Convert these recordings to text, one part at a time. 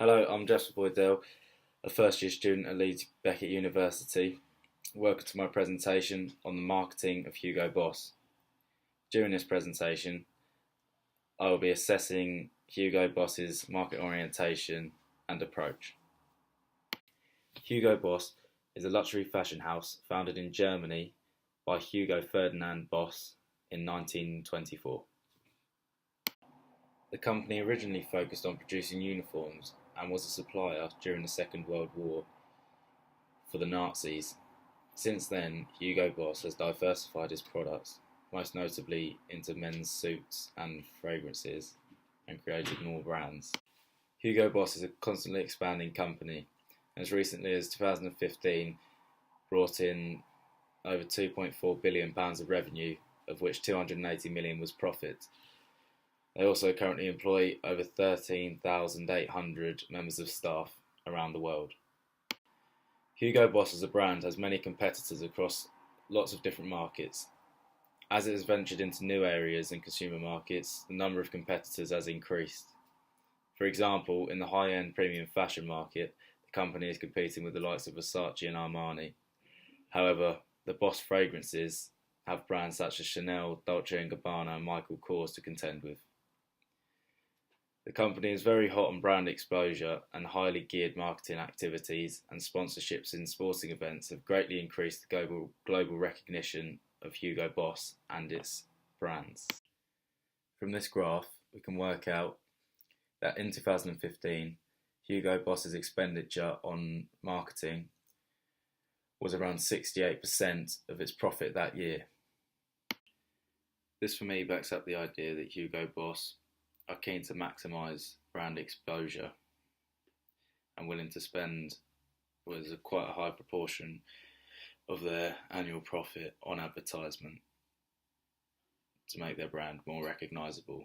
Hello, I'm Jasper Boydell, a first year student at Leeds Beckett University. Welcome to my presentation on the marketing of Hugo Boss. During this presentation, I will be assessing Hugo Boss's market orientation and approach. Hugo Boss is a luxury fashion house founded in Germany by Hugo Ferdinand Boss in 1924. The company originally focused on producing uniforms and was a supplier during the Second World War for the Nazis. Since then, Hugo Boss has diversified its products, most notably into men's suits and fragrances, and created more brands. Hugo Boss is a constantly expanding company, and as recently as 2015 brought in over £2.4 billion of revenue, of which £280 million was profit. They also currently employ over 13,800 members of staff around the world. Hugo Boss as a brand has many competitors across lots of different markets. As it has ventured into new areas and consumer markets, the number of competitors has increased. For example, in the high-end premium fashion market, the company is competing with the likes of Versace and Armani. However, the Boss fragrances have brands such as Chanel, Dolce & Gabbana and Michael Kors to contend with. The company is very hot on brand exposure, and highly geared marketing activities and sponsorships in sporting events have greatly increased the global recognition of Hugo Boss and its brands. From this graph, we can work out that in 2015, Hugo Boss's expenditure on marketing was around 68% of its profit that year. This for me backs up the idea that Hugo Boss are keen to maximise brand exposure and willing to spend quite a high proportion of their annual profit on advertisement to make their brand more recognisable.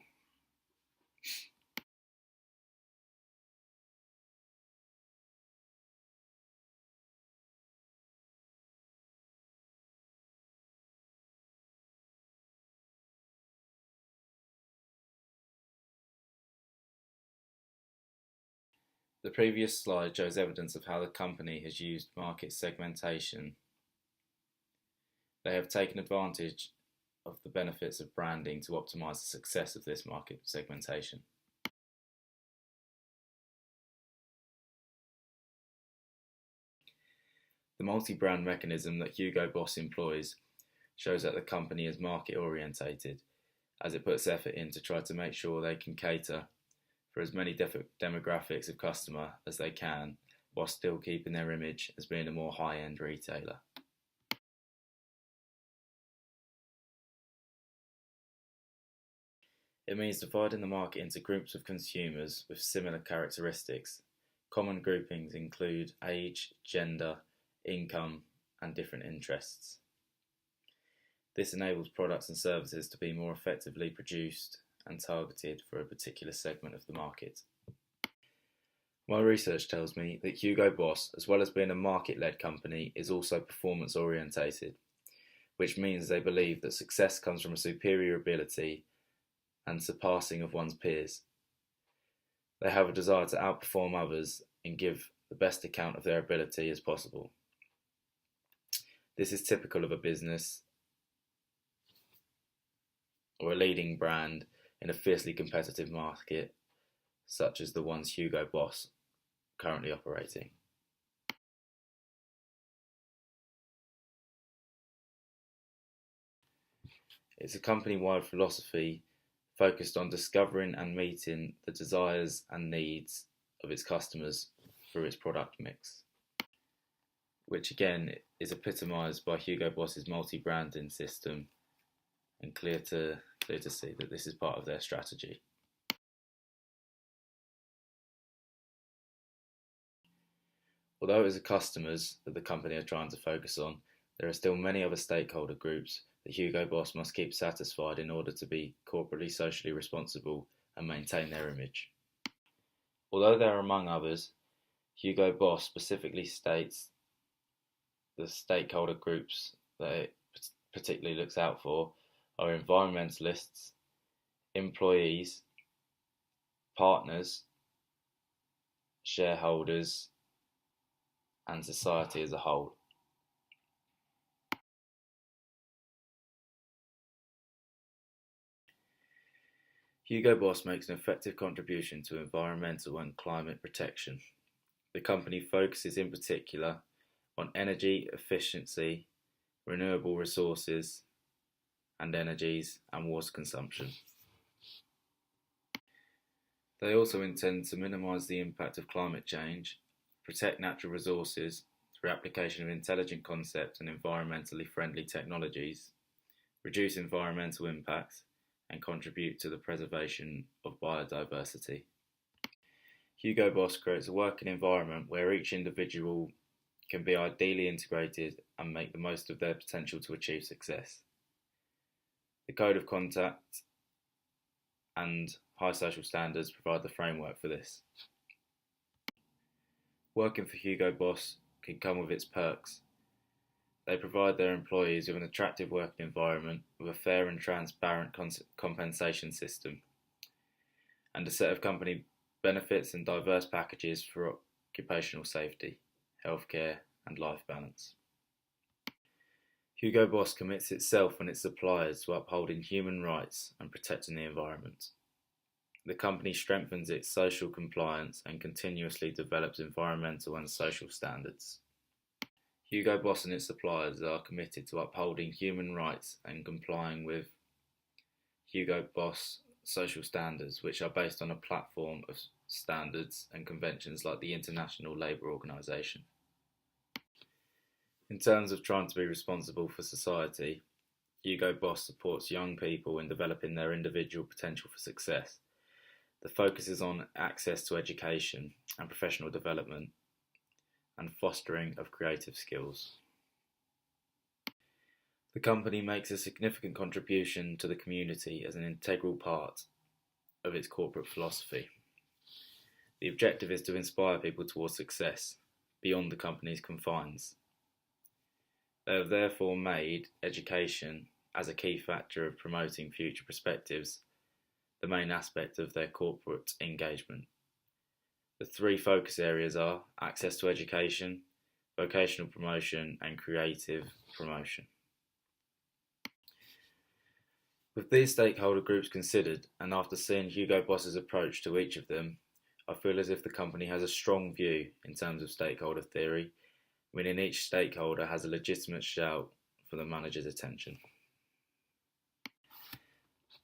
The previous slide shows evidence of how the company has used market segmentation. They have taken advantage of the benefits of branding to optimise the success of this market segmentation. The multi-brand mechanism that Hugo Boss employs shows that the company is market orientated, as it puts effort in to try to make sure they can cater for as many demographics of customer as they can, while still keeping their image as being a more high-end retailer. It means dividing the market into groups of consumers with similar characteristics. Common groupings include age, gender, income, and different interests. This enables products and services to be more effectively produced and targeted for a particular segment of the market. My research tells me that Hugo Boss, as well as being a market-led company, is also performance-orientated, which means they believe that success comes from a superior ability and surpassing of one's peers. They have a desire to outperform others and give the best account of their ability as possible. This is typical of a business or a leading brand in a fiercely competitive market, such as the ones Hugo Boss currently operating. It's a company-wide philosophy focused on discovering and meeting the desires and needs of its customers through its product mix, which again is epitomised by Hugo Boss's multi-branding system, and clear to see that this is part of their strategy. Although it is the customers that the company are trying to focus on, there are still many other stakeholder groups that Hugo Boss must keep satisfied in order to be corporately socially responsible and maintain their image. Although there are among others, Hugo Boss specifically states the stakeholder groups that it particularly looks out for are environmentalists, employees, partners, shareholders, and society as a whole. Hugo Boss makes an effective contribution to environmental and climate protection. The company focuses in particular on energy efficiency, renewable resources and energies, and water consumption. They also intend to minimise the impact of climate change, protect natural resources through application of intelligent concepts and environmentally friendly technologies, reduce environmental impacts, and contribute to the preservation of biodiversity. Hugo Boss creates a working environment where each individual can be ideally integrated and make the most of their potential to achieve success. The Code of Conduct and high social standards provide the framework for this. Working for Hugo Boss can come with its perks. They provide their employees with an attractive working environment with a fair and transparent compensation system, and a set of company benefits and diverse packages for occupational safety, healthcare and life balance. Hugo Boss commits itself and its suppliers to upholding human rights and protecting the environment. The company strengthens its social compliance and continuously develops environmental and social standards. Hugo Boss and its suppliers are committed to upholding human rights and complying with Hugo Boss social standards, which are based on a platform of standards and conventions like the International Labour Organization. In terms of trying to be responsible for society, Hugo Boss supports young people in developing their individual potential for success. The focus is on access to education and professional development and fostering of creative skills. The company makes a significant contribution to the community as an integral part of its corporate philosophy. The objective is to inspire people towards success beyond the company's confines. They have therefore made education as a key factor of promoting future perspectives the main aspect of their corporate engagement. The three focus areas are access to education, vocational promotion and creative promotion. With these stakeholder groups considered, and after seeing Hugo Boss's approach to each of them, I feel as if the company has a strong view in terms of stakeholder theory, meaning each stakeholder has a legitimate shout for the manager's attention.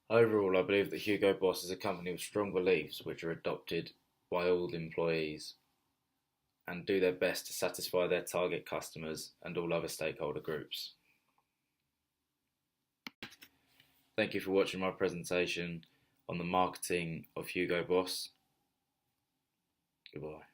Overall, I believe that Hugo Boss is a company with strong beliefs which are adopted by all employees and do their best to satisfy their target customers and all other stakeholder groups. Thank you for watching my presentation on the marketing of Hugo Boss. Goodbye.